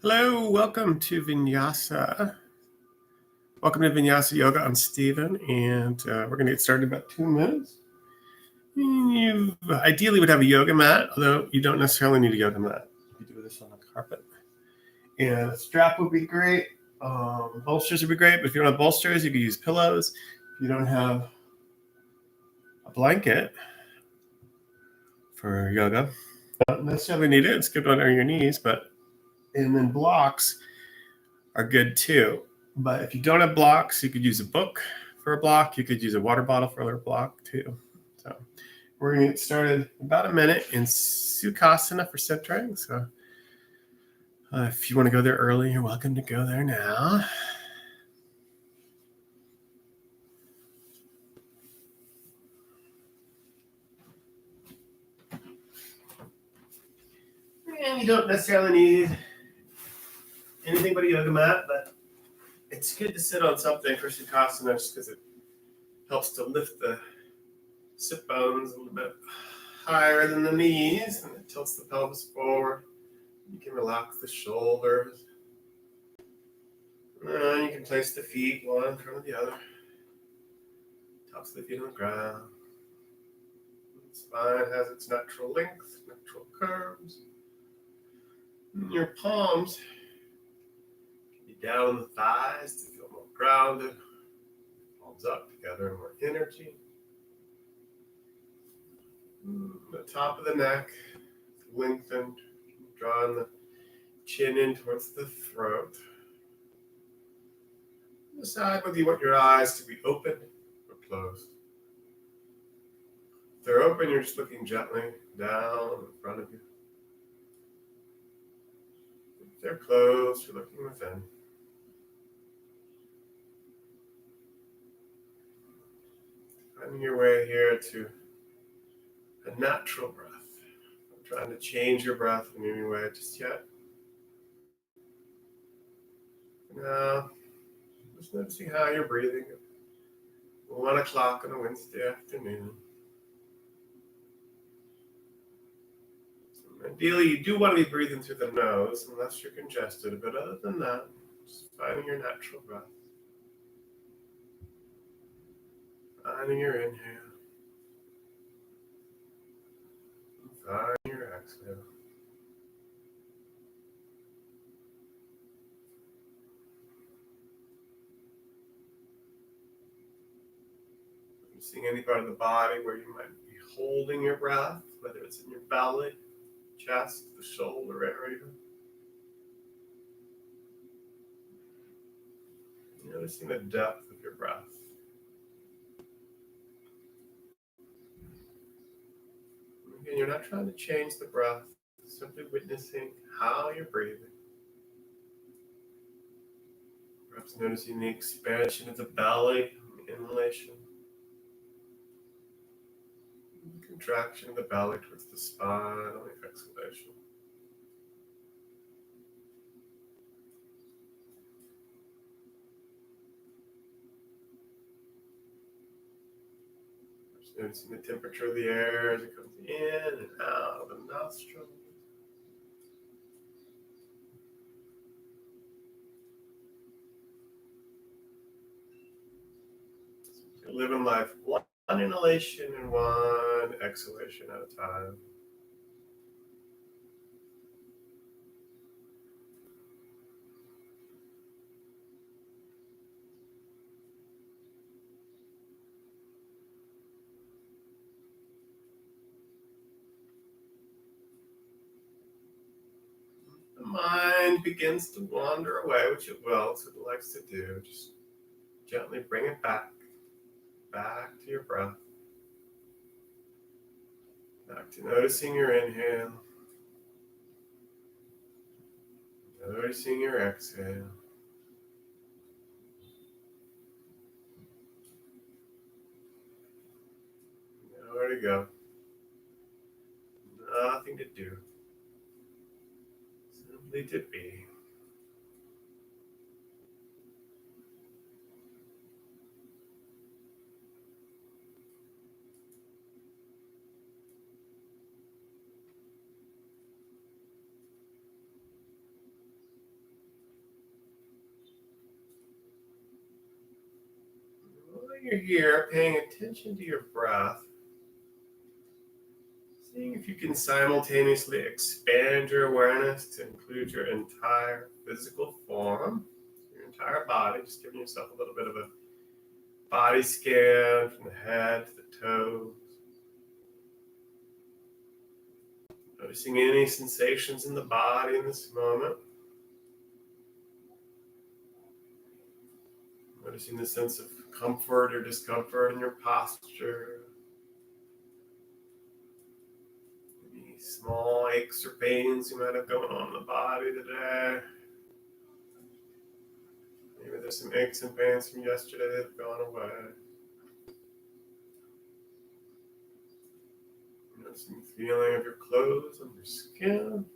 Hello, welcome to Vinyasa. Welcome to Vinyasa Yoga. I'm Stephen, and we're going to get started in about 2 minutes. You ideally would have a yoga mat, although you don't necessarily need a yoga mat. You do this on a carpet. And a strap would be great. Bolsters would be great, but if you don't have bolsters, you could use pillows. If you don't have a blanket for yoga, don't necessarily need it. It's good under your knees, and then blocks are good too. But if you don't have blocks, you could use a book for a block. You could use a water bottle for a block too. So we're going to get started in about a minute in Sukhasana for centering. So if you want to go there early, you're welcome to go there now. And you don't necessarily need anything but a yoga mat, but it's good to sit on something for Sukhasana just because it helps to lift the sit bones a little bit higher than the knees, and it tilts the pelvis forward. You can relax the shoulders. And you can place the feet one in front of the other. Tops of the feet on the ground. The spine has its natural length, natural curves. And your palms can be down on the thighs to feel more grounded. Palms up together, more energy. The top of the neck lengthened, drawing the chin in towards the throat. Decide whether you want your eyes to be open or closed. If they're open, you're just looking gently down in front of you. If they're closed, you're looking within. Finding your way here to a natural breath. Not trying to change your breath in any way just yet. Now, just noticing how you're breathing at 1 o'clock on a Wednesday afternoon. So ideally, you do want to be breathing through the nose unless you're congested, but other than that, just finding your natural breath. Finding your inhale. Finding your exhale. Seeing any part of the body where you might be holding your breath, whether it's in your belly, chest, the shoulder area. Noticing the depth of your breath. Again, you're not trying to change the breath, simply witnessing how you're breathing. Perhaps noticing the expansion of the belly, the inhalation. The contraction of the belly towards the spine on the exhalation. Just noticing the temperature of the air as it comes in and out of the nostrils. So living life one inhalation and one exhalation at a time. The mind begins to wander away, which it will, so it likes to do. Just gently bring it back to your breath. Back to noticing your inhale. Noticing your exhale. Nowhere to go. Nothing to do. Simply to be. you're here, paying attention to your breath, seeing if you can simultaneously expand your awareness to include your entire physical form, your entire body, just giving yourself a little bit of a body scan from the head to the toes. Noticing any sensations in the body in this moment. Noticing the sense of comfort or discomfort in your posture. Any small aches or pains you might have going on in the body today. Maybe there's some aches and pains from yesterday that have gone away. Noticing the feeling of your clothes on your skin.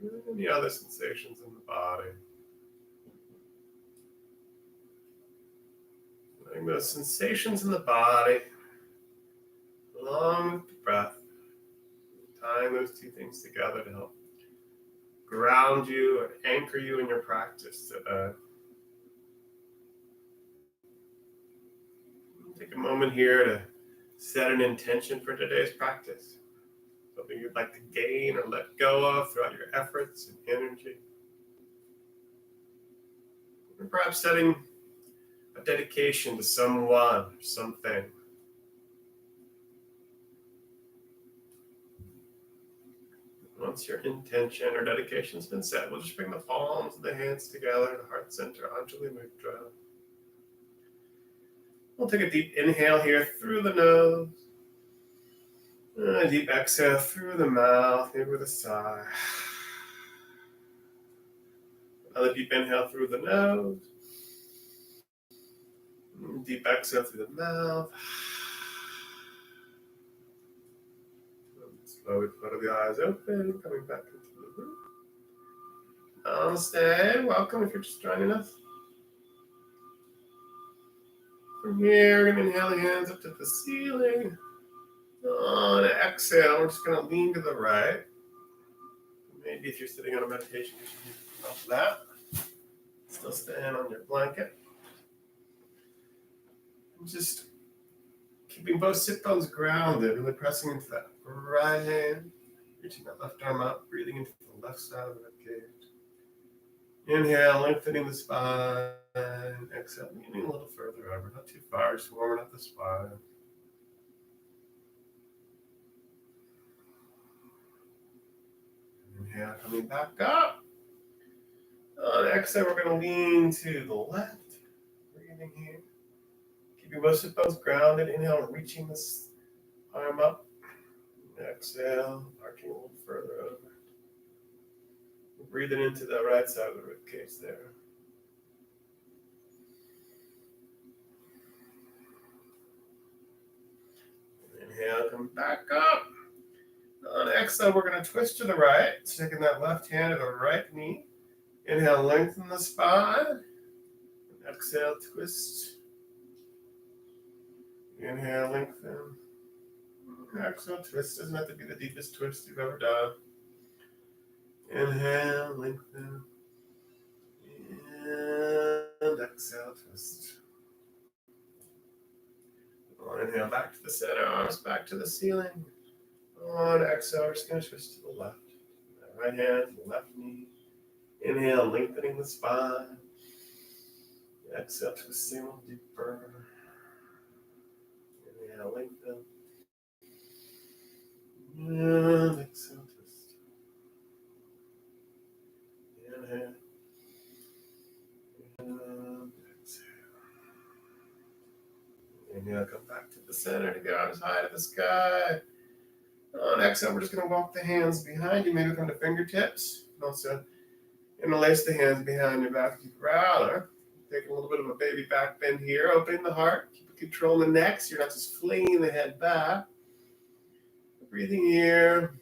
And any other sensations in the body. Letting those sensations in the body, along with the breath, tying those two things together to help ground you and anchor you in your practice today. Take a moment here to set an intention for today's practice. Something you'd like to gain or let go of throughout your efforts and energy. Or perhaps setting a dedication to someone or something. Once your intention or dedication has been set, we'll just bring the palms of the hands together, the heart center, Anjali Mudra. We'll take a deep inhale here through the nose. And a deep exhale through the mouth, maybe with a sigh. Another deep inhale through the nose. Deep exhale through the mouth. Slowly flutter the eyes open, coming back into the room. Namaste. Welcome if you're just joining us. From here, we're going to inhale the hands up to the ceiling. On an exhale, we're just going to lean to the right. Maybe if you're sitting on a meditation, you should do off that. Still stand on your blanket. And just keeping both sit bones grounded, really pressing into that right hand, reaching that left arm up, breathing into the left side of the ribcage. Inhale, lengthening the spine. Exhale, leaning a little further over, not too far, just warming up the spine. Inhale, coming back up. On exhale, we're going to lean to the left. Breathing here. Keeping both sit bones grounded. Inhale, reaching this arm up. Exhale, arching a little further over. Breathing into the right side of the ribcage there. Inhale, come back up. On exhale, we're going to twist to the right, sticking that left hand to the right knee. Inhale, lengthen the spine. Exhale, twist. Inhale, lengthen. Exhale, twist. Doesn't have to be the deepest twist you've ever done. Inhale, lengthen. And exhale, twist. On inhale, back to the center, arms back to the ceiling. On exhale, we're just going to twist to the left. Right hand to the left knee. Inhale, lengthening the spine. Exhale, twisting a little deeper. Inhale, lengthen. And exhale, twist. Inhale. And exhale. Inhale, come back to the center to get out as high to the sky. On exhale, we're just going to walk the hands behind you, maybe come to fingertips. And also interlace the hands behind your back if you rather. Take a little bit of a baby back bend here, opening the heart. Keep control in the neck so you're not just flinging the head back. Breathing here,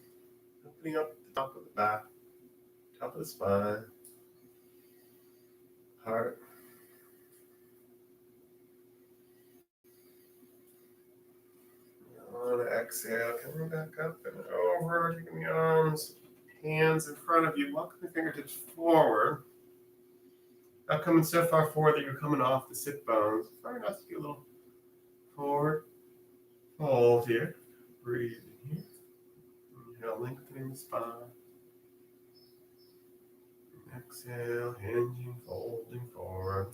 opening up the top of the back, top of the spine, heart. On exhale, coming back up and over, taking the arms, hands in front of you, walking the fingertips forward. Not coming so far forward that you're coming off the sit bones. Far enough to be a little forward. Hold here. Breathing here. Inhale, lengthening the spine. Exhale, hinging, folding forward.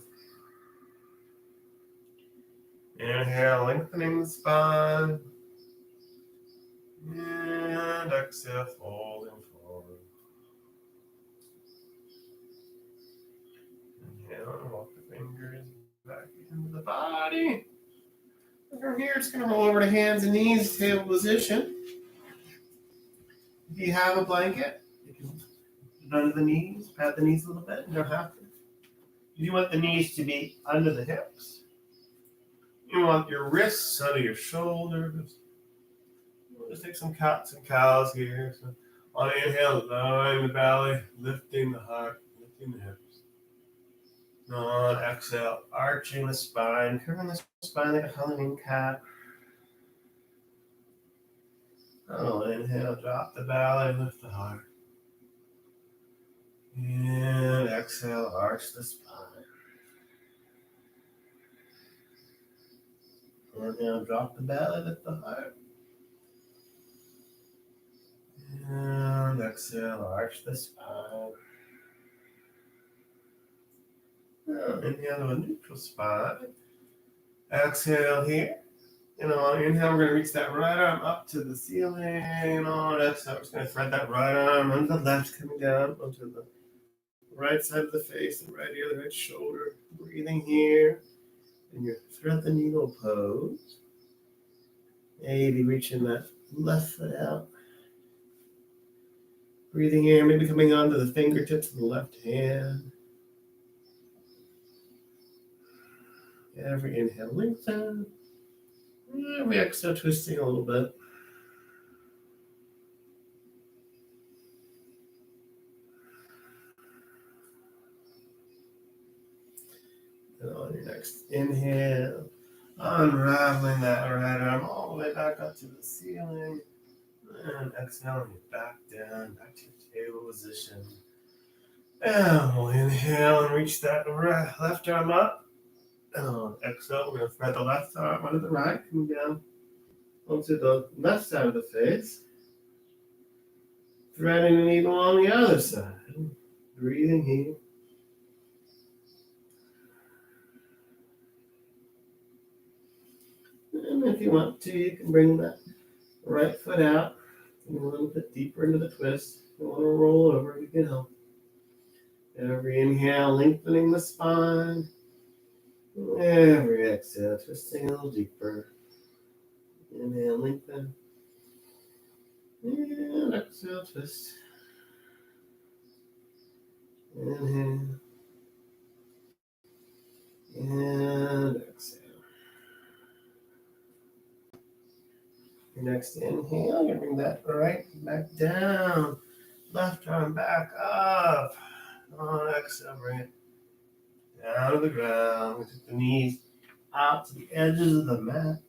Inhale, lengthening the spine. And exhale, folding forward. Inhale, walk the fingers back into the body. And from here, it's going to roll over to hands and knees, table position. If you have a blanket, you can put it under the knees, pat the knees a little bit. You don't have to. You want the knees to be under the hips. You want your wrists under your shoulders. We'll just take some cats and cows here. So on inhale, lowering the belly, lifting the heart, lifting the hips. On exhale, arching the spine, curving the spine like a Halloween cat. Oh, inhale, drop the belly, lift the heart. And exhale, arch the spine. Inhale, drop the belly, lift the heart. And exhale, arch the spine. Inhale to a neutral spine. Exhale here. And on inhale, we're going to reach that right arm up to the ceiling. And on exhale, we're just going to thread that right arm onto the left, coming down onto the right side of the face, the right ear, the right shoulder. Breathing here. And you thread the needle pose. Maybe reaching that left foot out. Breathing here, maybe coming onto the fingertips of the left hand. Every inhale, lengthen. Every exhale, twisting a little bit. And on your next inhale, unraveling that right arm all the way back up to the ceiling. And exhaling it back down, back to your table position. And we'll inhale and reach that left arm up. And on exhale, we're going to thread the left arm under the right, coming down onto the left side of the face. Threading the needle on the other side. Breathing here. And if you want to, you can bring that right foot out and a little bit deeper into the twist. If you want to roll over, you can help. Every inhale, lengthening the spine. Every exhale, twisting a little deeper. Inhale, lengthen. And exhale, twist. Inhale. And exhale. Your next inhale, you bring that right back down. Left arm back up. On exhale, bring it down to the ground. We take the knees out to the edges of the mat.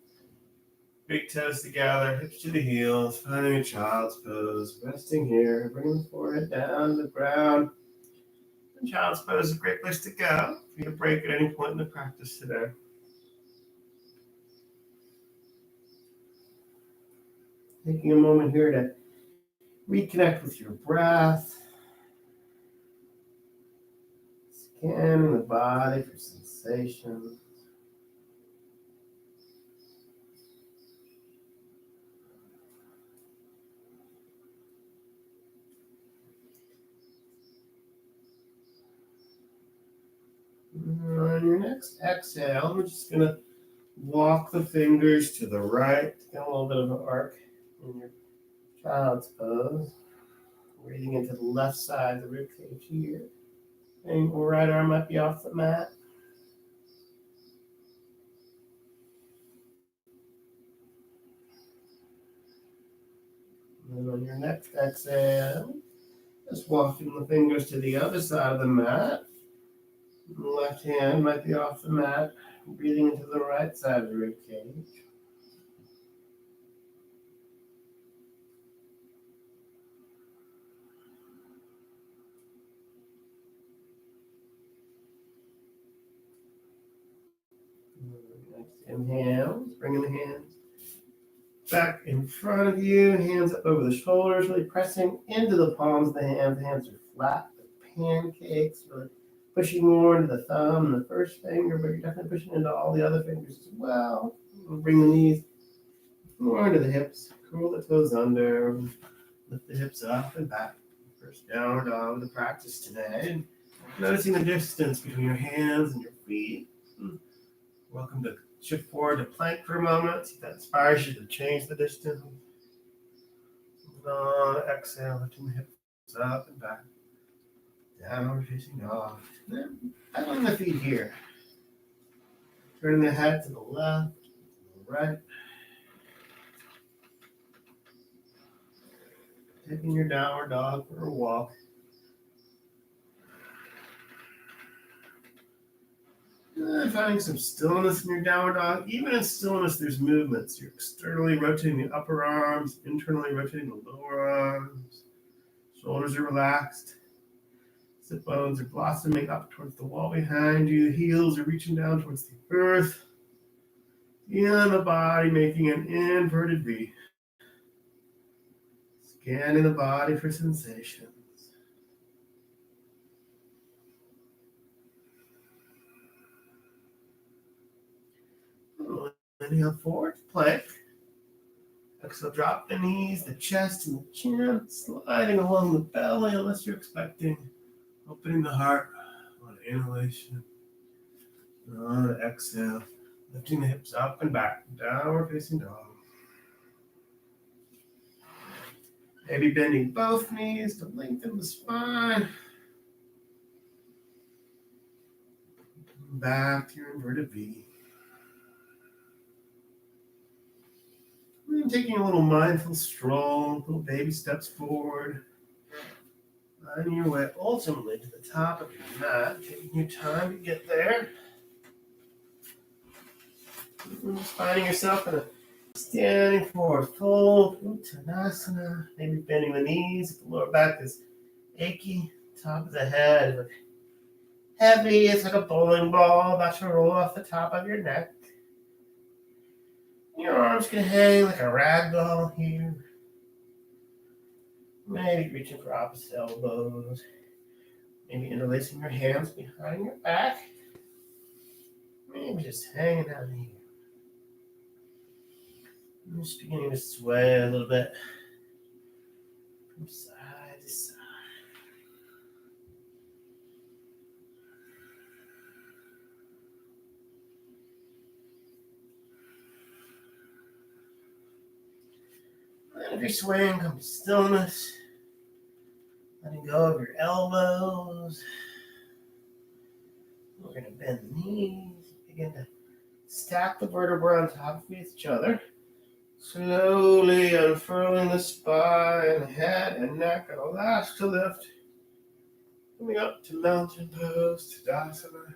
Big toes together, hips to the heels, finding a child's pose. Resting here, bringing the forehead down to the ground. And child's pose is a great place to go for you to break at any point in the practice today. Taking a moment here to reconnect with your breath. Scanning the body for sensations. On your next exhale, we're just going to walk the fingers to the right. Get a little bit of an arc in your child's pose. Breathing into the left side of the rib cage here. And your right arm might be off the mat. And on your next exhale, just walking the fingers to the other side of the mat. The left hand might be off the mat. Breathing into the right side of the rib cage. Inhale, bringing the hands back in front of you, hands up over the shoulders, really pressing into the palms of the hands. The hands are flat, like pancakes, really pushing more into the thumb and the first finger, but you're definitely pushing into all the other fingers as well. Bring the knees more into the hips, curl the toes under, lift the hips up and back. First downward dog with the practice today. Noticing the distance between your hands and your feet. Welcome to shift forward to plank for a moment. See if that inspires you to change the distance. On exhale, lifting the hips up and back. Downward facing dog. Then pedaling the feet here. Turning the head to the left, to the right. Taking your downward dog for a walk. And finding some stillness in your downward dog. Even in stillness, there's movements. You're externally rotating the upper arms, internally rotating the lower arms. Shoulders are relaxed. Sit bones are blossoming up towards the wall behind you. The heels are reaching down towards the earth. Feeling the body making an inverted V. Scanning the body for sensations. Inhale forward, plank. Exhale, drop the knees, the chest, and the chin, sliding along the belly unless you're expecting. Opening the heart on inhalation. On exhale, lifting the hips up and back, downward facing dog. Maybe bending both knees to lengthen the spine. Back to your inverted V. And taking a little mindful stroll, little baby steps forward. Finding your way ultimately to the top of your mat, taking your time to get there. And just finding yourself in a standing forward fold, Uttanasana. Maybe bending the knees if the lower back is achy. Top of the head is heavy. It's like a bowling ball about to roll off the top of your neck. Your arms can hang like a rag doll here. Maybe reaching for opposite elbows. Maybe interlacing your hands behind your back. Maybe just hanging out here. I'm just beginning to sway a little bit from side to side. And if you're swaying, come to stillness. Letting go of your elbows. We're going to bend the knees. Begin to stack the vertebrae on top of each other. Slowly unfurling the spine, head and neck, and a last to lift. Coming up to mountain pose, Tadasana.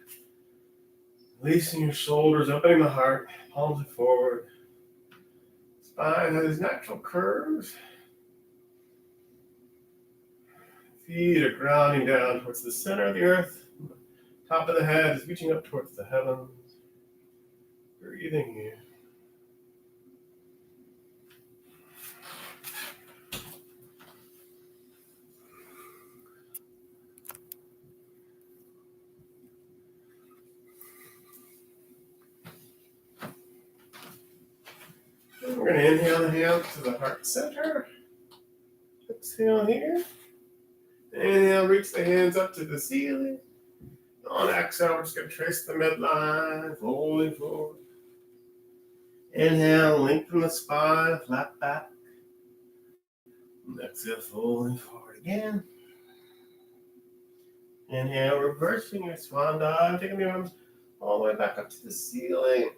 Releasing your shoulders, opening the heart, palms are forward. Spine has natural curves. Feet are grounding down towards the center of the earth. Top of the head is reaching up towards the heavens. Breathing here. And we're going to inhale the hands to the heart center. Exhale here. Inhale, reach the hands up to the ceiling. On exhale, we're just going to trace the midline, folding forward. Inhale, lengthen the spine, flat back. Exhale, folding forward again. Inhale, reversing your swan dive, taking the arms all the way back up to the ceiling.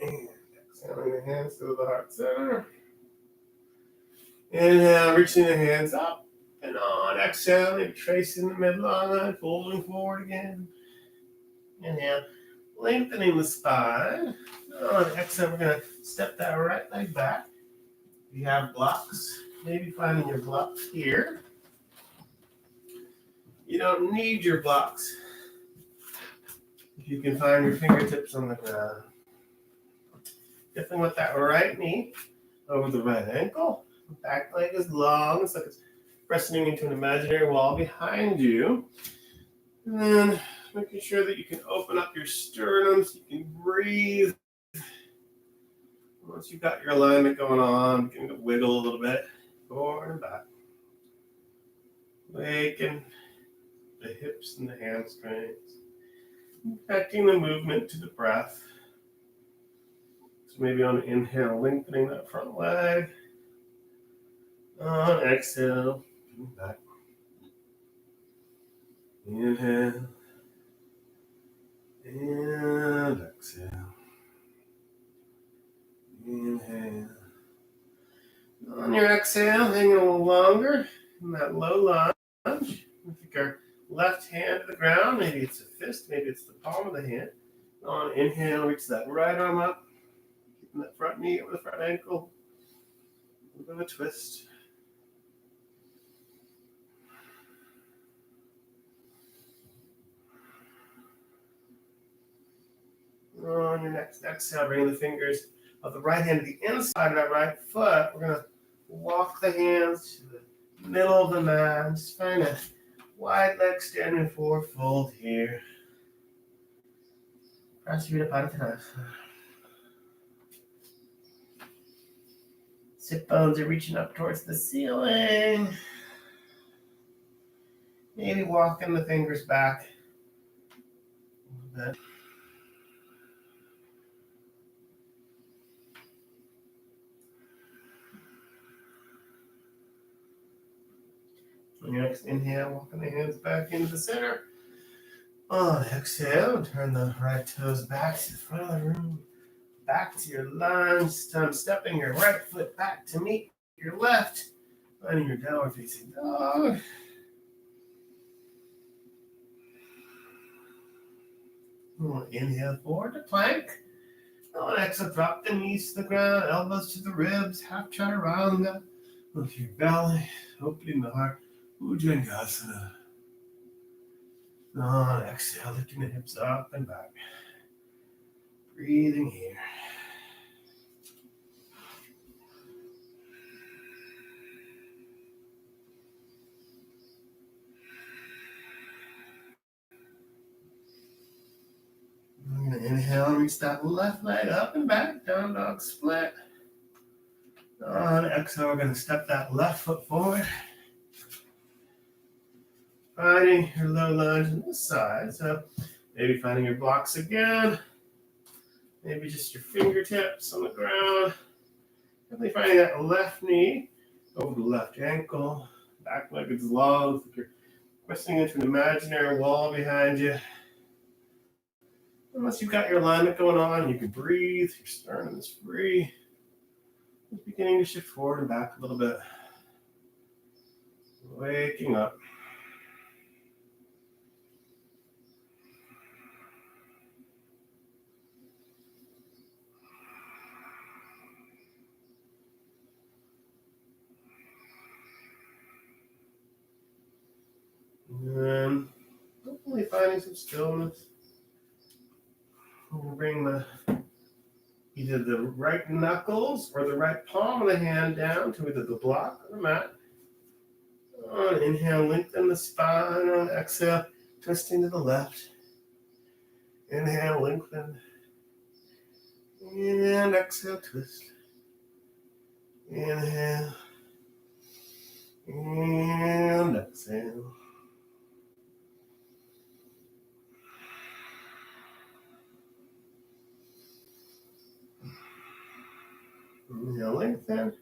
And exhaling the hands to the heart center. Inhale, reaching the hands up. And on exhale, maybe tracing the midline, folding forward again. Inhale, lengthening the spine. On exhale, we're going to step that right leg back. If you have blocks, maybe finding your blocks here. You don't need your blocks If you can find your fingertips on the ground. Definitely with that right knee over the right ankle. Back leg is long. It's like it's pressing into an imaginary wall behind you. And then making sure that you can open up your sternum so you can breathe. Once you've got your alignment going on, begin to wiggle a little bit forward and back. Waking the hips and the hamstrings. Connecting the movement to the breath. So maybe on an inhale, lengthening that front leg. On exhale, back. Inhale. And exhale. Inhale. On your exhale, hang a little longer in that low lunge. We take our left hand to the ground. Maybe it's a fist, maybe it's the palm of the hand. On inhale, reach that right arm up. Keeping that front knee over the front ankle. A little bit of a twist. On your next exhale, bring the fingers of the right hand to the inside of that right foot. We're going to walk the hands to the middle of the mat. Just find a wide leg standing forward fold here. Press your feet up out of the Sit bones are reaching up towards the ceiling. Maybe walking the fingers back a little bit. On your next inhale, walking the hands back into the center. On exhale, turn the right toes back to the front of the room. Back to your lunge. Stepping your right foot back to meet your left. Finding your downward facing dog. Inhale forward to plank. On exhale, drop the knees to the ground, elbows to the ribs, half chaturanga. With your belly, opening the heart. Bhujangasana. On exhale, lifting the hips up and back. Breathing here. I'm going to inhale and reach that left leg up and back, down dog split. On exhale, we're going to step that left foot forward. Finding your low lunge on this side. So maybe finding your blocks again. Maybe just your fingertips on the ground. Definitely finding that left knee over the left ankle. Back leg is long. Like you're pressing into an imaginary wall behind you. Once you've got your alignment going on, you can breathe. Your sternum is free. Just beginning to shift forward and back a little bit. Waking up. And hopefully finding some stillness. We'll bring either the right knuckles or the right palm of the hand down to either the block or the mat. On inhale, lengthen the spine. On exhale, twisting to the left. Inhale, lengthen. And exhale, twist. Inhale. And exhale. Inhale, lengthen.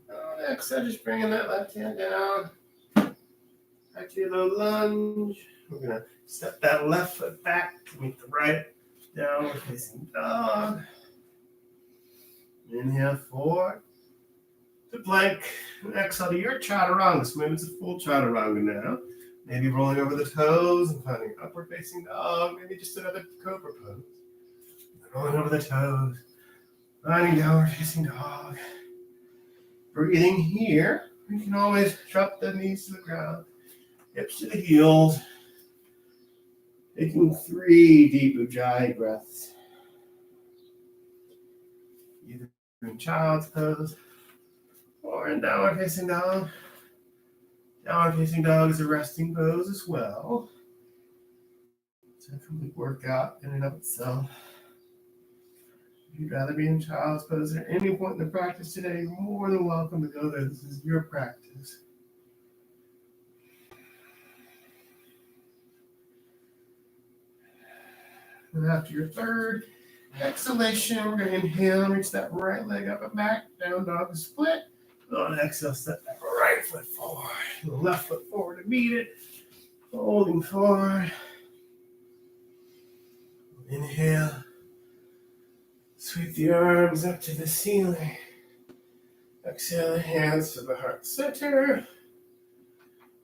On exhale, just bringing that left hand down. Back to your low lunge. We're going to step that left foot back to meet the right. Downward facing dog. Inhale forward to plank. And exhale to your chaturanga. So maybe it's a full chaturanga now. Maybe rolling over the toes and finding upward facing dog. Maybe just another cobra pose. Rolling over the toes. Finding downward facing dog. Breathing here. You can always drop the knees to the ground. Hips to the heels. Taking 3 deep Ujjayi breaths. Either in child's pose or in downward facing dog. Downward facing dog is a resting pose as well. It's a complete workout in and of itself. If you'd rather be in child's pose at any point in the practice today, you're more than welcome to go there. This is your practice. And after your third exhalation, we're going to inhale, reach that right leg up and back, down dog split. On exhale, step that right foot forward, the left foot forward to meet it, holding forward. Inhale, sweep the arms up to the ceiling. Exhale, the hands to the heart center.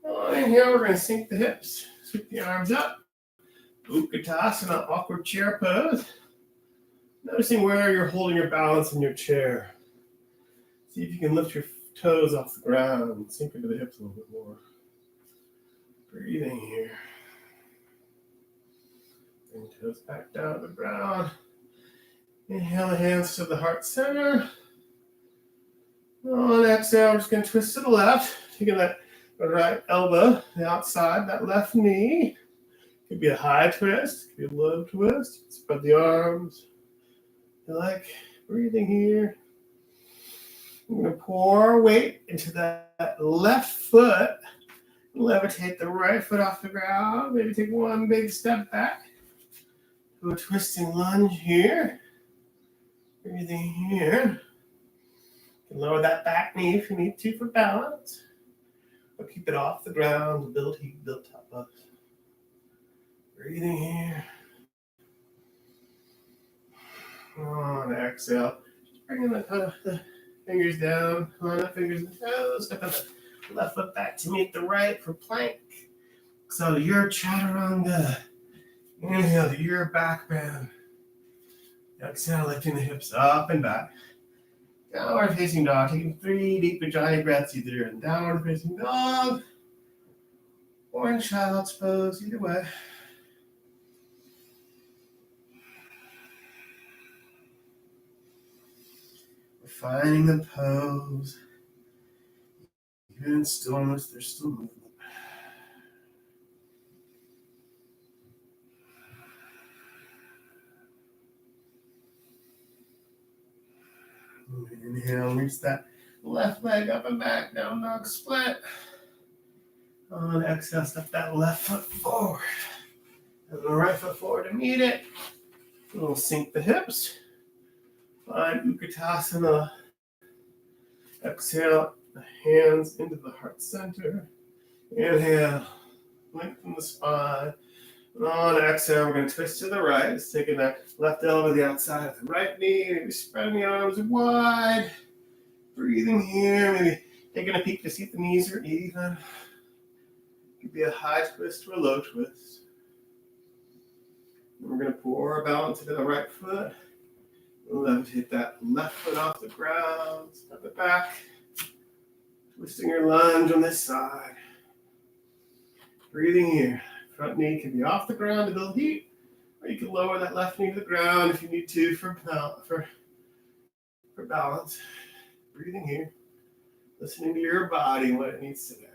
On inhale, we're going to sink the hips, sweep the arms up. Utkatasana, awkward chair pose. Noticing where you're holding your balance in your chair. See if you can lift your toes off the ground and sink into the hips a little bit more. Breathing here. Bring toes back down to the ground. Inhale the hands to the heart center. On exhale, we're just going to twist to the left. Taking that right elbow, the outside, that left knee. Could be a high twist, could be a low twist. Spread the arms. You like breathing here. I'm going to pour weight into that left foot. Levitate the right foot off the ground. Maybe take one big step back. Do a twisting lunge here. Breathing here. You can lower that back knee if you need to for balance. But keep it off the ground to build heat, build top up. Breathing here. On exhale. Just bringing the fingers down. Come on, the fingers and toes. Step the left foot back to meet the right for plank. So your chaturanga. Inhale to your back bend. Exhale, lifting the hips up and back. Downward facing dog. Taking 3 deep Ujjayi breaths, either in downward facing dog or in child's pose, either way. Refining the pose. Even in stillness, there's still movement. Inhale, reach that left leg up and back, down dog split. On exhale, step that left foot forward. And the right foot forward to meet it. We'll sink the hips. Find Utkatasana. Exhale, the hands into the heart center. Inhale, lengthen the spine. On exhale, we're going to twist to the right. Just taking that left elbow to the outside of the right knee. Maybe spreading the arms wide. Breathing here. Maybe taking a peek to see if the knees are even. Could be a high twist or a low twist. And we're going to pour our balance into the right foot. Levitate that left foot off the ground. Step it back. Twisting your lunge on this side. Breathing here. Front knee can be off the ground to build heat, or you can lower that left knee to the ground if you need to for balance. Breathing here. Listening to your body and what it needs today.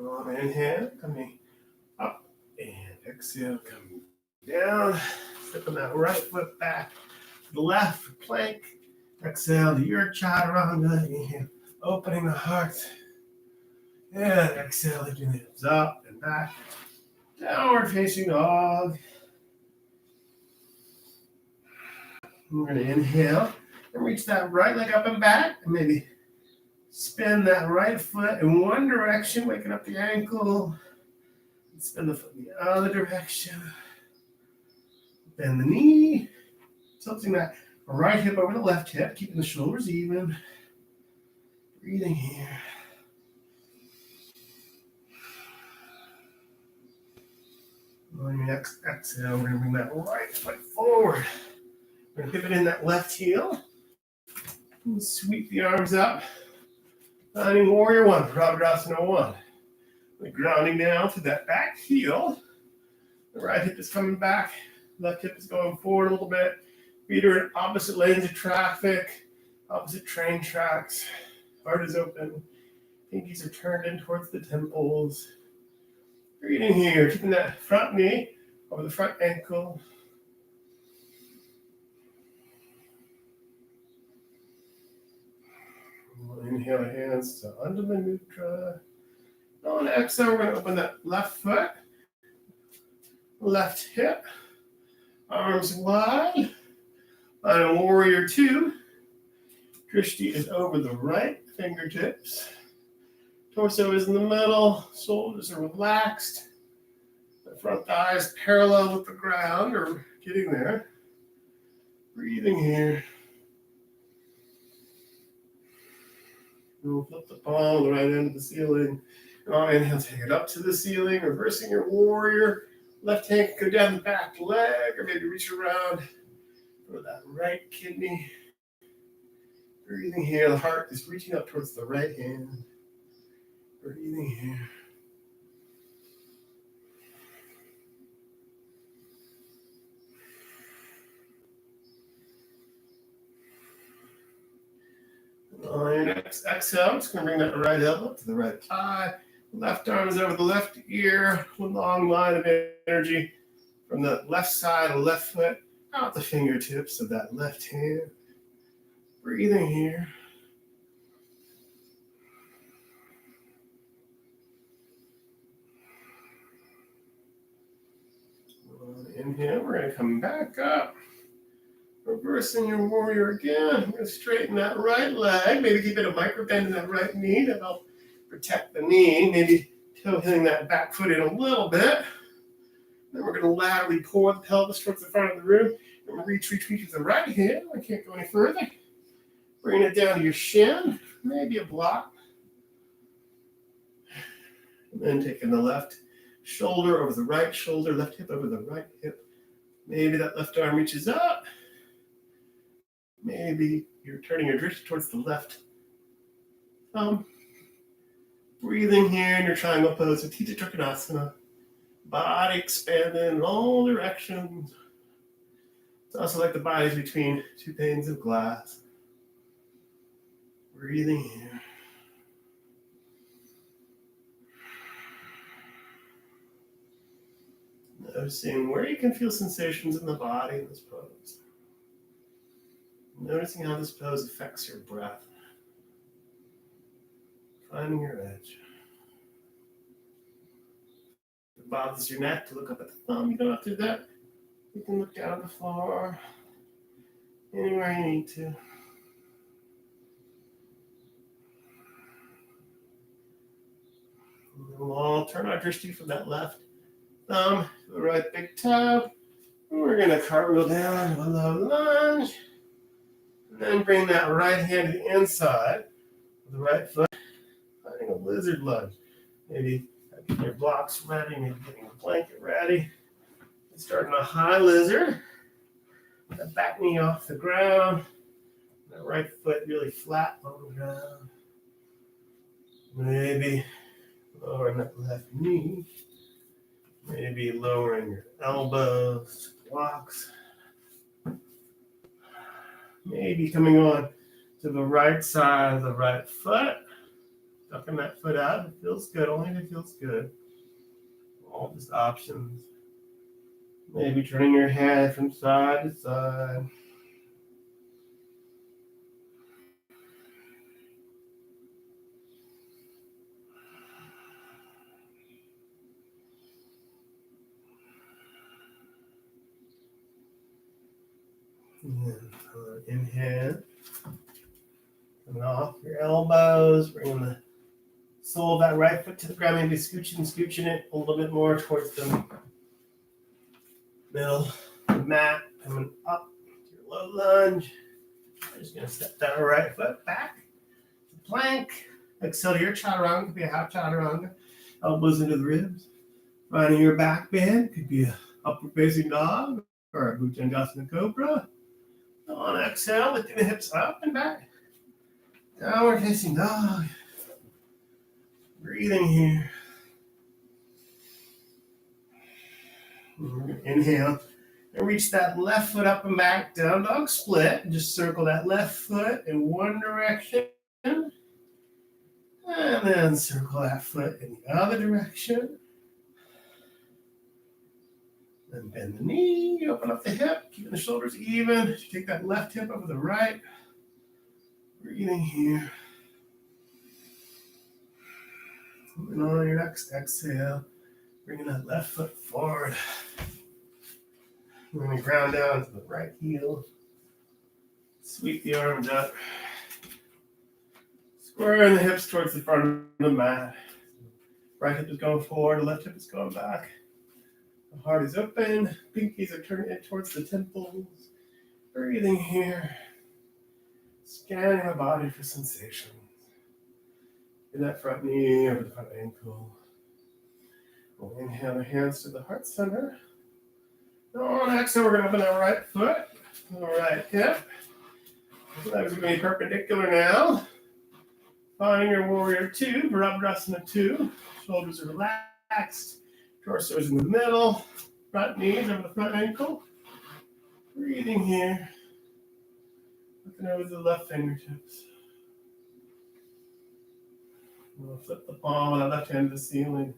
On inhale, coming up, and exhale, coming down. Stepping that right foot back to the left for plank. Exhale to your chaturanga. Inhale, opening the heart. And exhale, lifting the hips up and back. Downward facing dog. We're going to inhale and reach that right leg up and back. And maybe spin that right foot in one direction, waking up the ankle. And spin the foot in the other direction. Bend the knee. Tilting that right hip over the left hip, keeping the shoulders even. Breathing here. On your next exhale, we're going to bring that right foot forward. We're going to pivot in that left heel. And sweep the arms up. Finding warrior one, Prabhadrasana 1. We're grounding down to that back heel. The right hip is coming back. Left hip is going forward a little bit. Feet are in opposite lanes of traffic, opposite train tracks. Heart is open. Pinkies are turned in towards the temples. Breathing here, keeping that front knee over the front ankle. We'll inhale, hands to Anda Mudra. On exhale, we're going to open that left foot, left hip, arms wide. On a warrior 2, Drishti is over the right fingertips. Torso is in the middle, shoulders are relaxed. The front thigh is parallel with the ground, or getting there. Breathing here. We'll flip the palm to the right end of the ceiling. And on inhale, take it up to the ceiling, reversing your warrior. Left hand can go down the back leg, or maybe reach around for that right kidney. Breathing here, the heart is reaching up towards the right hand. Breathing here. On your next exhale, I'm just going to bring that right elbow up to the right thigh. Left arm is over the left ear. One long line of energy from the left side of the left foot out the fingertips of that left hand. Breathing here. Inhale, we're going to come back up. Reversing your warrior again. We're going to straighten that right leg. Maybe keep it a micro bend in that right knee to help protect the knee. Maybe toe hitting that back foot in a little bit. Then we're going to laterally pull the pelvis towards the front of the room. And we'll reach with the right hand. I can't go any further. Bring it down to your shin. Maybe a block. And then taking the left shoulder over the right shoulder, left hip over the right hip. Maybe that left arm reaches up. Maybe you're turning your drishti towards the left thumb. Breathing here in your triangle pose with Utthita Trikonasana. Body expanding in all directions. It's also like the bodies between two panes of glass. Breathing here. Noticing where you can feel sensations in the body in this pose. Noticing how this pose affects your breath. Finding your edge. If it bothers your neck to look up at the thumb, you don't have to do that. You can look down at the floor. Anywhere you need to. And then we'll all turn our drishti from that left thumb to the right big toe. And we're going to cartwheel down to a low lunge. And then bring that right hand to the inside of the right foot. Finding a lizard lunge. Maybe getting your blocks ready, maybe getting a blanket ready. And starting a high lizard. That back knee off the ground. That right foot really flat on the ground. Maybe lowering that left knee. Maybe lowering your elbows, blocks. Maybe coming on to the right side of the right foot. Ducking that foot out. It feels good, only if it feels good. All just options. Maybe turning your head from side to side. Inhale. Coming off your elbows. Bringing the sole of that right foot to the ground. Maybe scooching it a little bit more towards the middle of the mat. Coming up to your low lunge. I'm just going to step that right foot back. Plank. Exhale to your chaturanga. Could be a half chaturanga. Elbows into the ribs. Finding your back bend. Could be a upward facing dog or a bhujangasana cobra. On exhale, lifting the hips up and back. Downward facing dog. Breathing here. And we're going to inhale and reach that left foot up and back, down dog split. And just circle that left foot in one direction. And then circle that foot in the other direction. Then bend the knee, open up the hip, keeping the shoulders even. Take that left hip over the right. Breathing here. And on your next exhale, bringing that left foot forward. We're going to ground down to the right heel. Sweep the arms up. Squaring the hips towards the front of the mat. Right hip is going forward, the left hip is going back. The heart is open, pinkies are turning in towards the temples. Breathing here. Scanning the body for sensations. In that front knee over the front ankle. We'll inhale the hands to the heart center. On exhale, we're going to open that right foot, the right hip. Legs are going to be perpendicular now. Finding your warrior two, Virabhadrasana 2. Shoulders are relaxed. Torso is in the middle. Front knees over the front ankle. Breathing here. Looking over the left fingertips. We'll flip the palm of the left hand to the ceiling.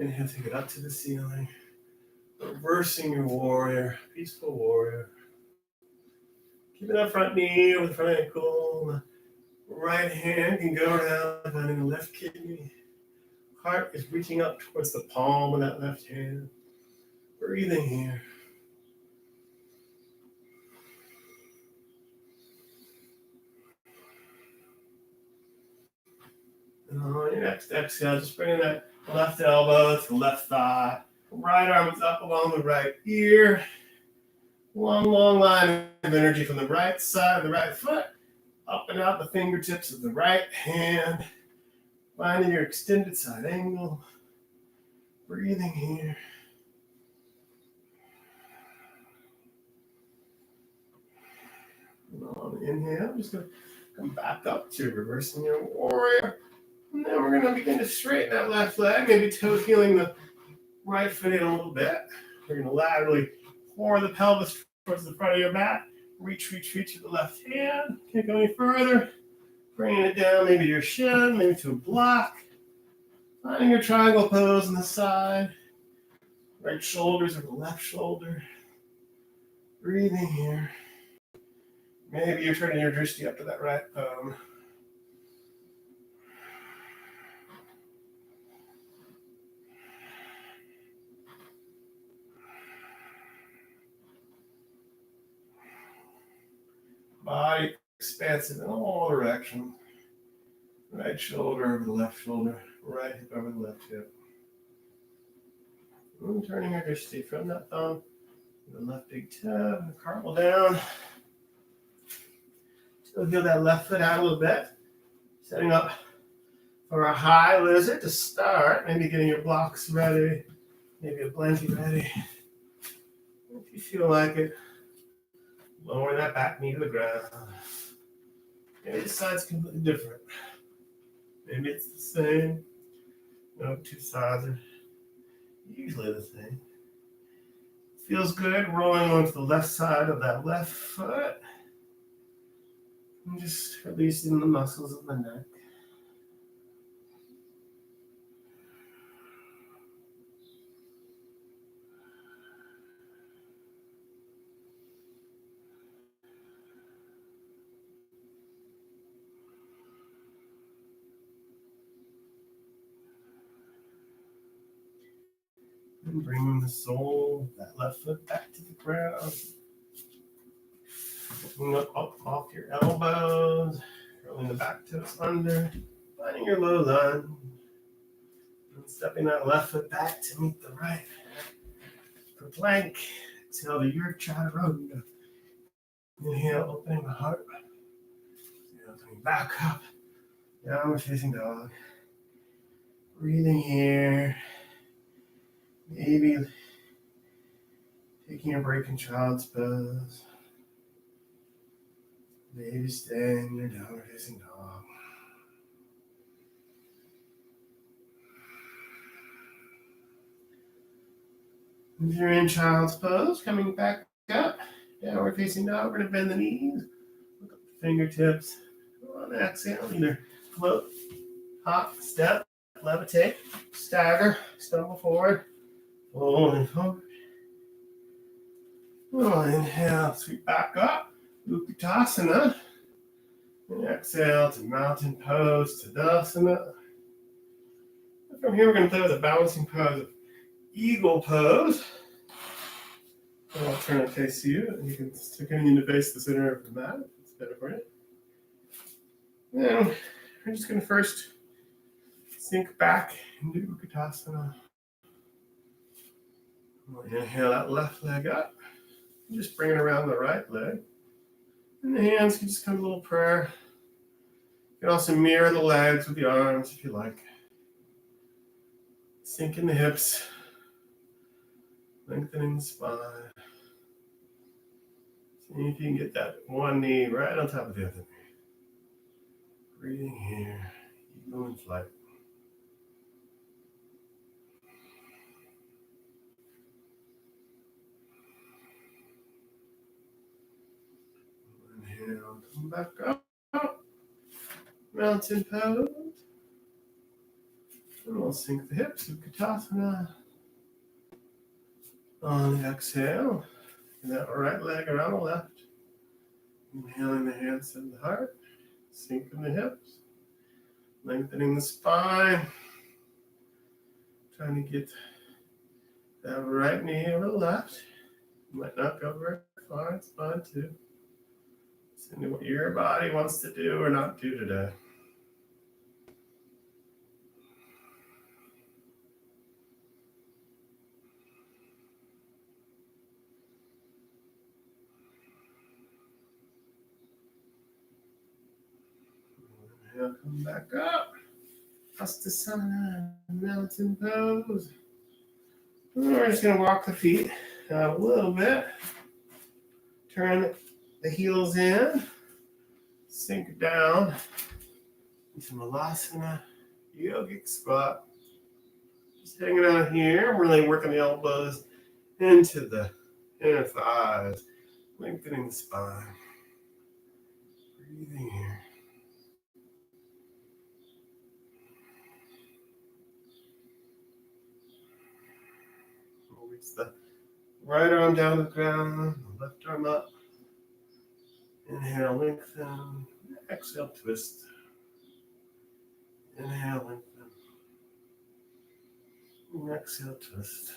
Inhale, take it up to the ceiling. Reversing your warrior, peaceful warrior. Keeping that front knee over the front ankle. Right hand can go down, finding the left kidney. Heart is reaching up towards the palm of that left hand. Breathing here. And on your next exhale, just bringing that left elbow to the left thigh. Right arm is up along the right ear. Long line of energy from the right side of the right foot. Up and out the fingertips of the right hand. Finding your extended side angle. Breathing here. And on the inhale, I'm just going to come back up to reversing your warrior. And then we're going to begin to straighten that left leg. Maybe toe healing the right foot in a little bit. We're going to laterally pour the pelvis towards the front of your mat. Reach with the left hand. Can't go any further. Bringing it down maybe to your shin, maybe to a block. Finding your triangle pose on the side. Right shoulders over the left shoulder. Breathing here. Maybe you're turning your drishti up to that right thumb. Body expansive in all directions. Right shoulder over the left shoulder. Right hip over the left hip. And turning your drishti from that thumb to the left big toe. Cartwheel down. Still feel that left foot out a little bit. Setting up for a high lizard to start. Maybe getting your blocks ready. Maybe a blanket ready. If you feel like it, lower that back knee to the ground. Maybe the side's completely different. Maybe it's the same. No, two sides are usually the same. Feels good rolling onto the left side of that left foot. And just releasing the muscles of the neck. And bringing the sole, that left foot back to the ground. Looking up off your elbows. Curling the back toes under. Finding your low lunge. And stepping that left foot back to meet the right. For plank. Exhale to your chaturanga. Inhale, opening the heart. Exhale, coming back up. Downward facing dog. Breathing here. Maybe taking a break in child's pose. Maybe stay in your downward facing dog. If you're in child's pose, coming back up, downward facing dog, we're going to bend the knees, look up the fingertips. On exhale, either float, hop, step, levitate, stagger, stumble forward, fold forward. Inhale, sweep back up, Utkatasana. And exhale to mountain pose, Tadasana. And from here, we're going to play with a balancing pose of eagle pose. And I'll turn it face you, and you can continue to face the center of the mat. It's better for you. Now, we're just going to first sink back into Utkatasana. We'll inhale that left leg up. Just bring it around the right leg. And the hands can just come a little prayer. You can also mirror the legs with the arms if you like. Sink in the hips. Lengthening the spine. See if you can get that one knee right on top of the other knee. Breathing here. Eagle in flight. Inhale, come back up. Mountain pose. And we'll sink the hips, Utkatasana. On the exhale, that right leg around the left. Inhaling the hands to the heart. Sinking the hips. Lengthening the spine. Trying to get that right knee over the left. Might not go very far, it's fine too. Into what your body wants to do or not do today. Inhale, come back up. Hastasana, mountain pose. And we're just going to walk the feet out a little bit. Turn the heels in. Sink down into Malasana, yogic squat. Just hanging out here, really working the elbows into the inner thighs, lengthening the spine. Breathing here. We'll reach the right arm down to the ground, the left arm up. Inhale, lengthen. Exhale, twist. Inhale, lengthen. And exhale, twist.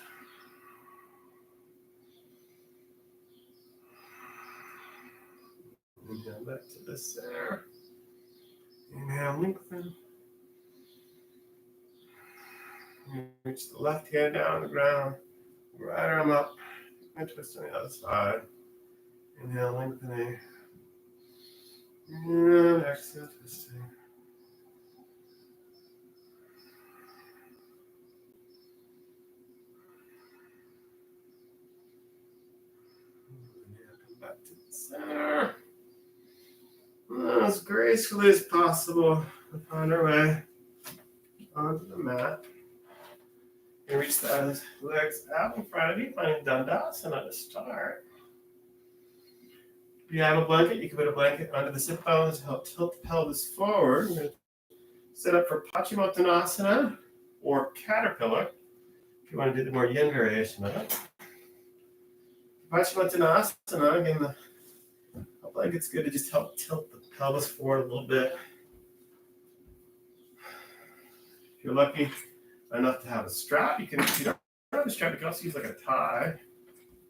Inhale, back to the center. Inhale, lengthen. Reach the left hand down on the ground. Right arm up. And twist on the other side. Inhale, lengthening. And exhale, twisting. Come back to the center. As gracefully as possible, we'll find our way onto the mat. And reach those legs out in front of you, finding Dandasana to start. If you have a blanket, you can put a blanket under the sit bones to help tilt the pelvis forward. We're going to set up for Paschimottanasana or caterpillar if you want to do the more yin variation of it. Paschimottanasana, again, the blanket's good to just help tilt the pelvis forward a little bit. If you're lucky enough to have a strap, you can, if you don't have a strap, you can also use like a tie,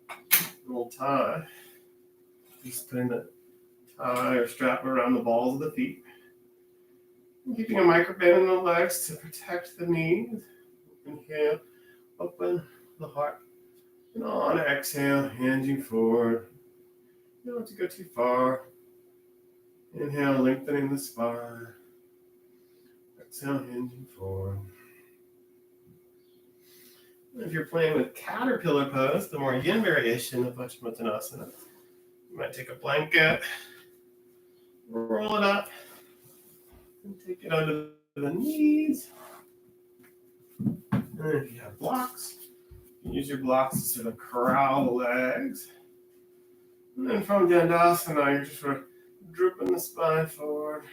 a little tie. Just putting the tie or strap around the balls of the feet. And keeping a micro bend in the legs to protect the knees. Inhale, open the heart. And on exhale, hinging forward. You don't have to go too far. Inhale, lengthening the spine. Exhale, hinging forward. If you're playing with caterpillar pose, the more yin variation of Paschimottanasana, you might take a blanket, roll it up, and take it under the knees. And then if you have blocks, you can use your blocks to sort of corral the legs. And then from Dandasana, you're just sort of drooping the spine forward,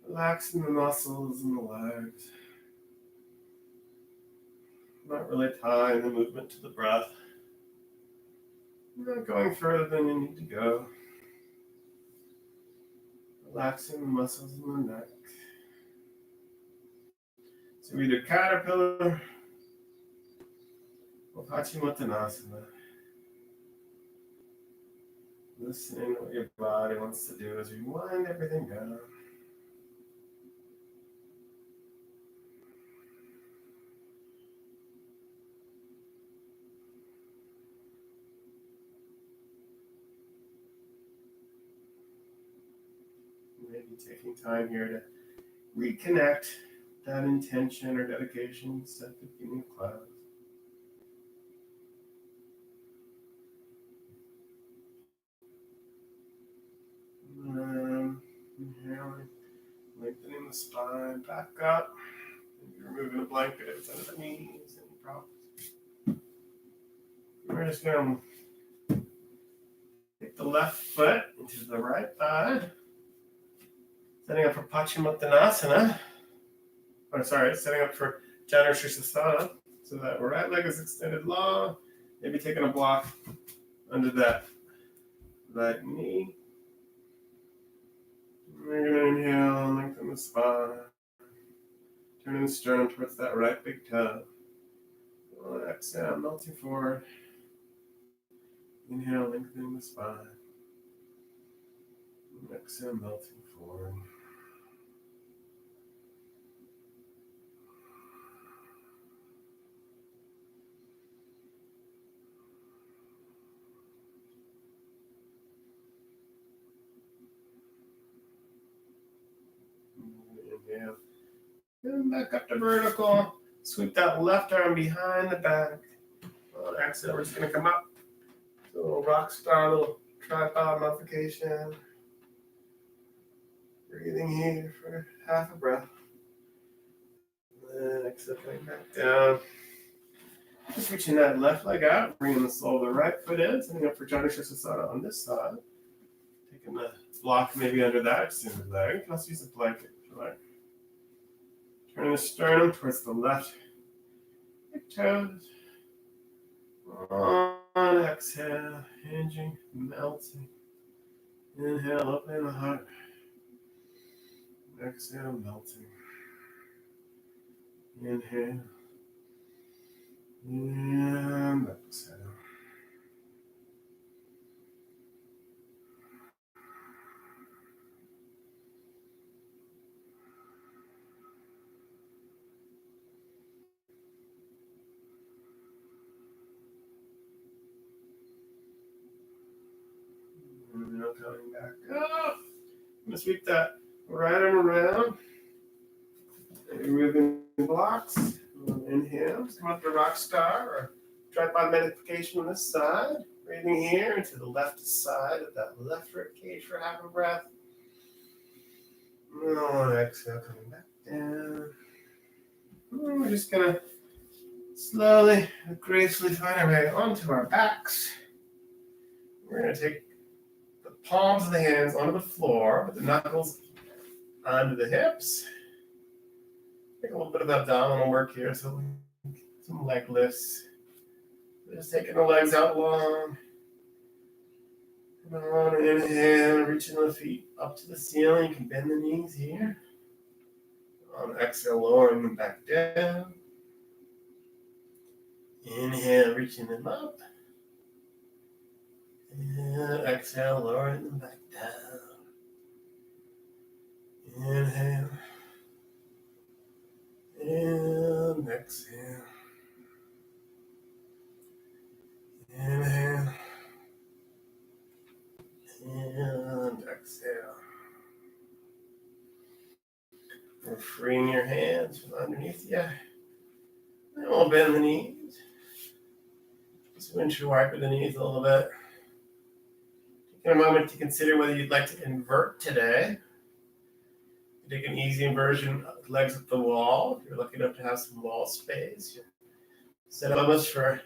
relaxing the muscles in the legs. Not really tying the movement to the breath. Not going further than you need to go. Relaxing the muscles in the neck. So either caterpillar or Paschimottanasana. Listening to what your body wants to do as you wind everything down. Maybe taking time here to reconnect that intention or dedication set at the beginning of class. Inhaling, lengthening the spine back up. Maybe removing a blanket if it's under the knees, any problems. We're just going to take the left foot into the right thigh. Setting up for Paschimottanasana. Setting up for Janu Sirsasana. So that right leg is extended long. Maybe taking a block under that right knee. We're going to inhale, lengthen the spine. Turning the sternum towards that right big toe. Exhale, melting forward. Inhale, lengthening the spine. Exhale, melting forward. Inhale. And back up to vertical. Sweep that left arm behind the back. On exhale, we're just going to come up. So a little rock star, little tripod modification. Breathing here for half a breath. And then exhale, coming back down. Just reaching that left leg out, bringing the sole of the right foot in, setting up for Janu Sirsasana on this side. Taking the block maybe under that extended leg. You can also use a blanket if you like. Turning the sternum towards the left big toes. On exhale, hinging, melting. Inhale, opening the heart. Exhale, melting. Inhale. And exhale. And now coming back up. I'm going to sweep that right arm around. Removing blocks. Inhale. Just come up to rock star or tripod magnification on this side. Breathing here into the left side of that left rib cage for half a breath. And exhale, coming back down. And we're just going to slowly, gracefully find our way onto our backs. We're going to take the palms of the hands onto the floor with the knuckles onto the hips. Take a little bit of abdominal work here, so some leg lifts. Just taking the legs out long. Come on, inhale, reaching the feet up to the ceiling. You can bend the knees here. On exhale, lowering them back down. Inhale, reaching them up. And exhale, lowering them back down. Inhale. And exhale. Inhale. And exhale. And freeing your hands from underneath you. And we'll bend the knees. Just windshield wiper the knees a little bit. In a moment to consider whether you'd like to invert today. Take an easy inversion, legs at the wall. If you're lucky enough to have some wall space, you set up almost for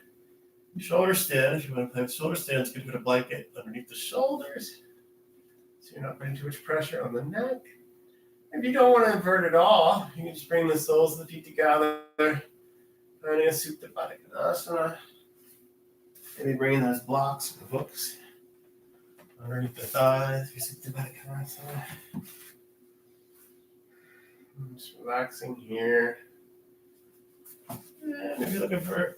shoulder stand. If you want to play with shoulder stand, it's good to put a blanket underneath the shoulders so you're not putting too much pressure on the neck. If you don't want to invert at all, you can just bring the soles of the feet together, finding a Supta Baddha Konasana. Maybe bringing those blocks or hooks underneath the thighs for Supta Baddha Konasana. Just relaxing here. And if you're looking for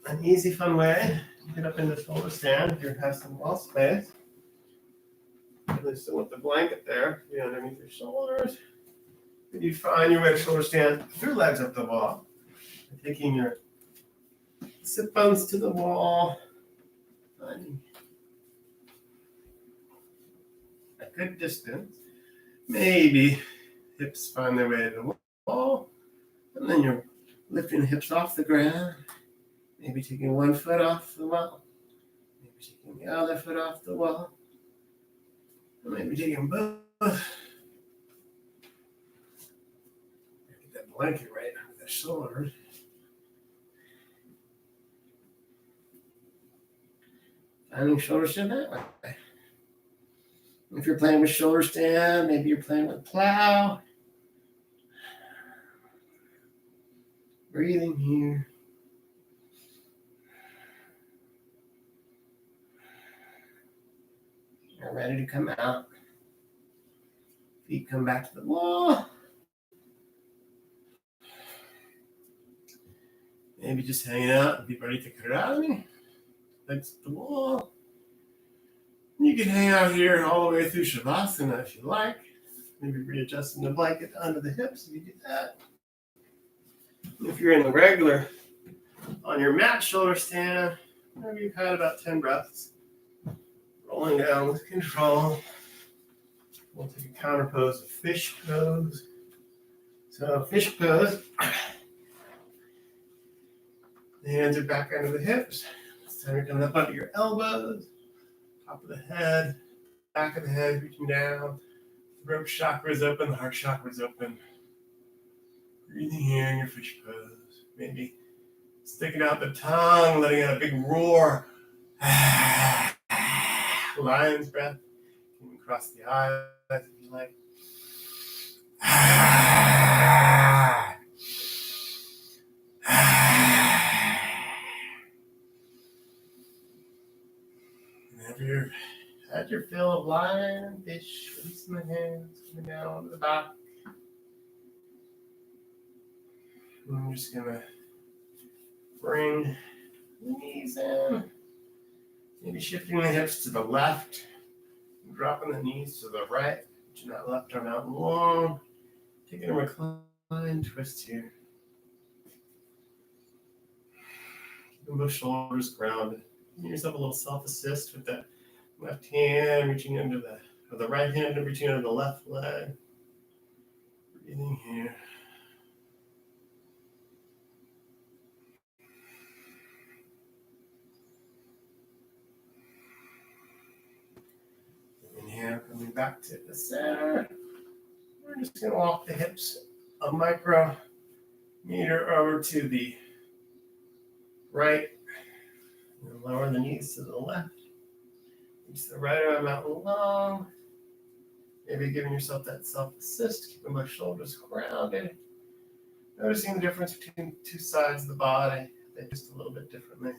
an easy, fun way, get up into shoulder stand if you have some wall space. Really still with the blanket there, be underneath your shoulders. If you find your way to shoulder stand with your legs up the wall, taking your sit bones to the wall, finding a good distance. Maybe hips find their way to the wall, and then you're lifting the hips off the ground, maybe taking one foot off the wall, maybe taking the other foot off the wall, and maybe taking both. Get that blanket right under the shoulders. Finding shoulder stand that way. If you're playing with shoulder stand, maybe you're playing with plow. Breathing here. You're ready to come out. Feet come back to the wall. Maybe just hanging out and be ready to karate. Legs to the wall. You can hang out here all the way through Shavasana if you like. Maybe readjusting the blanket under the hips if you do that. If you're in the regular, on your mat shoulder stand, maybe you've had about 10 breaths. Rolling down with control. We'll take a counter pose of fish pose. So fish pose. The hands are back under the hips. This time you're coming up under your elbows. Top of the head, back of the head, reaching down. Throat chakra is open, the heart chakra is open. Breathing here in your fish pose. Maybe sticking out the tongue, letting out a big roar. Lion's breath. You can cross the eyes if you like. Whenever you've had your fill of lion and fish, releasing the hands, coming down onto the back. And I'm just going to bring the knees in. Maybe shifting the hips to the left, dropping the knees to the right. Reaching that left arm out long. Taking a recline twist here. Keeping both shoulders grounded. Give yourself a little self-assist with that left hand reaching into the right hand and reaching into the left leg. Breathing here. Inhale, coming back to the center. We're just going to walk the hips a micrometer over to the right. And lower the knees to the left. Reach the right arm out long. Maybe giving yourself that self-assist, keeping my shoulders grounded. Noticing the difference between two sides of the body. They just a little bit differently.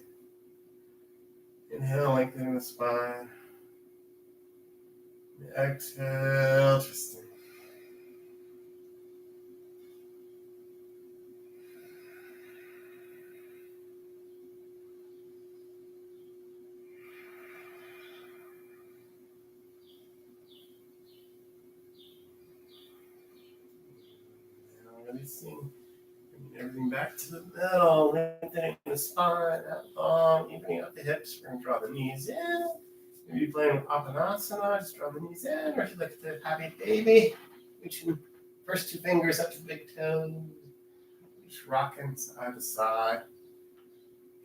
Inhale, lengthening the spine. Exhale, twisting. Releasing, bringing everything back to the middle, lengthening the spine out long, evening out the hips. We're going to draw the knees in. Maybe playing with Apanasana, just draw the knees in, or if you like the happy baby, reaching first two fingers up to the big toes, just rocking side to side.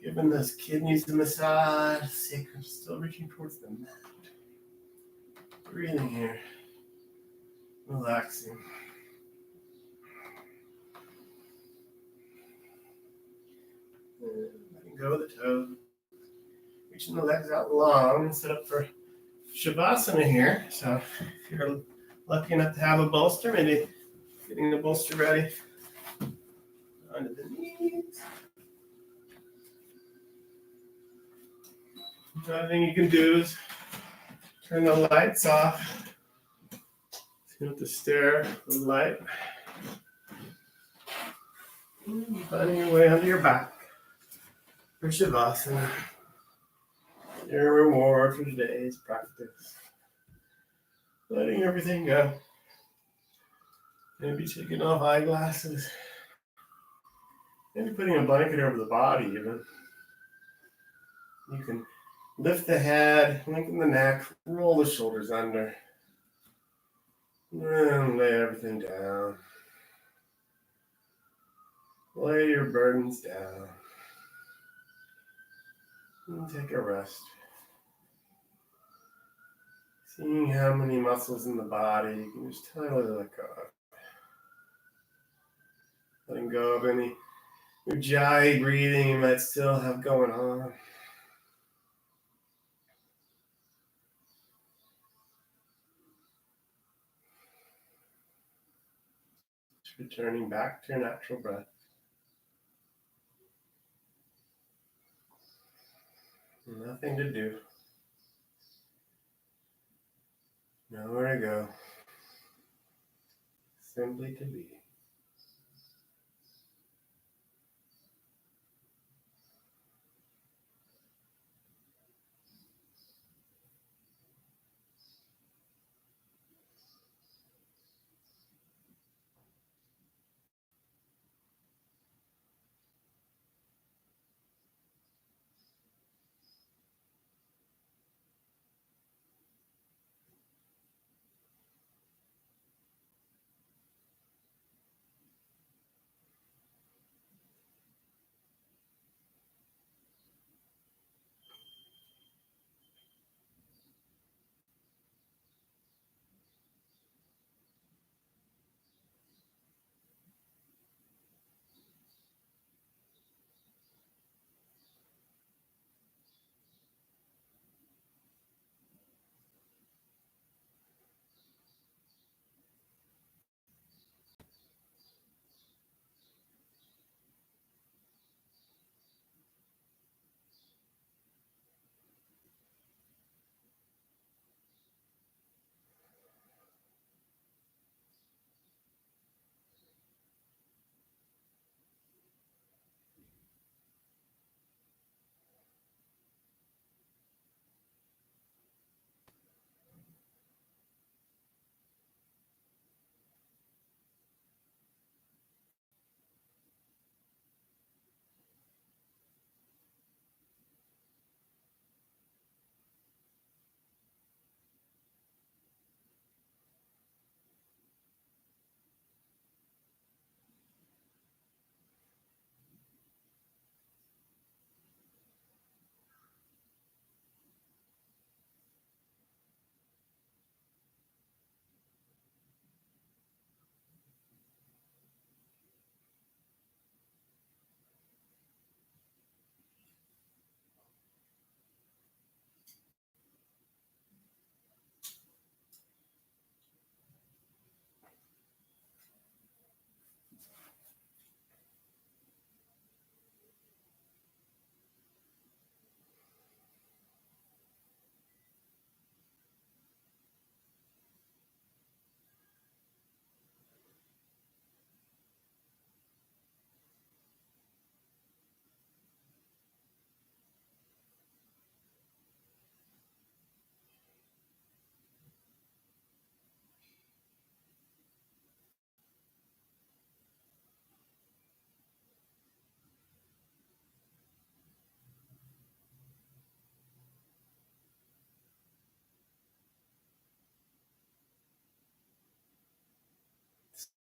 Giving those kidneys a massage, sacrum still reaching towards the mat. Breathing here. Relaxing. Letting go of the toes. Reaching the legs out long. Set up for Shavasana here. So if you're lucky enough to have a bolster, maybe getting the bolster ready onto the knees. Another thing you can do is turn the lights off. So you don't have to stare at the light. Finding your way onto your back for Shavasana. Your reward for today's practice. Letting everything go. Maybe taking off eyeglasses. Maybe putting a blanket over the body even. You can lift the head, lengthen the neck, roll the shoulders under. And lay everything down. Lay your burdens down. And take a rest. Seeing how many muscles in the body you can just totally let go of. Letting go of any ujjayi breathing you might still have going on. Just returning back to your natural breath. Nothing to do. Nowhere to go. Simply to be.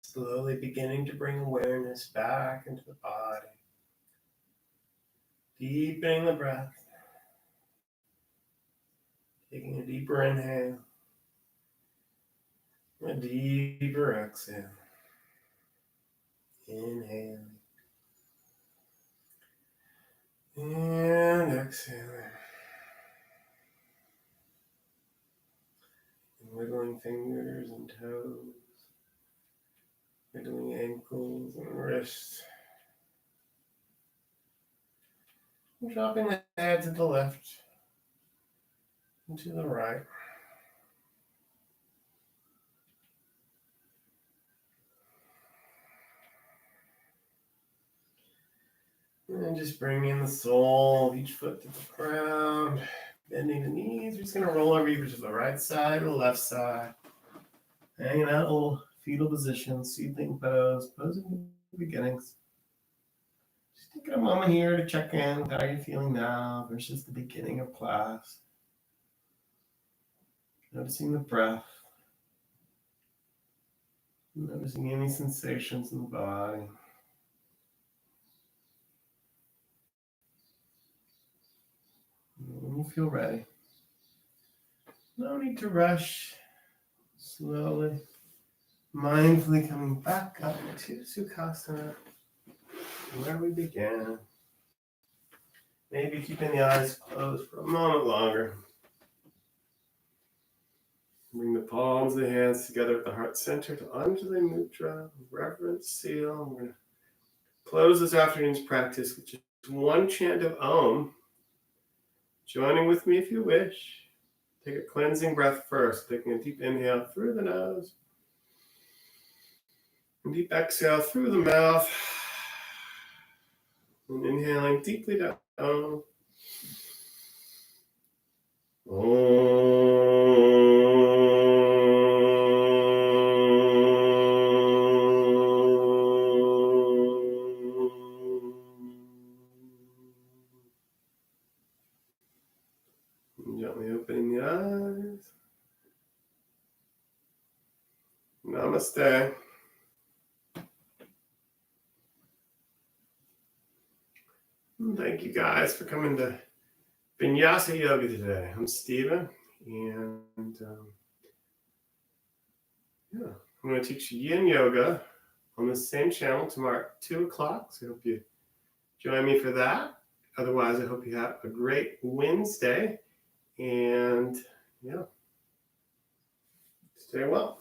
Slowly beginning to bring awareness back into the body. Deepening the breath. Taking a deeper inhale. A deeper exhale. Inhale. And exhale. And wiggling fingers and toes. Wiggling ankles and wrists. And dropping the head to the left and to the right. And just bringing the sole of each foot to the ground. Bending the knees. We're just going to roll over either to the right side or the left side. Hanging out a little fetal position, seedling pose, posing beginnings. Just taking a moment here to check in with how you're feeling now versus the beginning of class. Noticing the breath. Noticing any sensations in the body. When you feel ready, no need to rush. Slowly, mindfully coming back up to Sukhasana, where we began. Maybe keeping the eyes closed for a moment longer. Bring the palms of the hands together at the heart center to Anjali Mudra, reverence seal. We're going to close this afternoon's practice with just one chant of Om. Joining with me if you wish. Take a cleansing breath first, taking a deep inhale through the nose. And deep exhale through the mouth. And inhaling deeply down. Om. Gently opening the eyes. Namaste. Thank you guys for coming to Vinyasa Yoga today. I'm Stephen, and I'm going to teach Yin Yoga on the same channel tomorrow at 2 o'clock. So I hope you join me for that. Otherwise, I hope you have a great Wednesday, and stay well.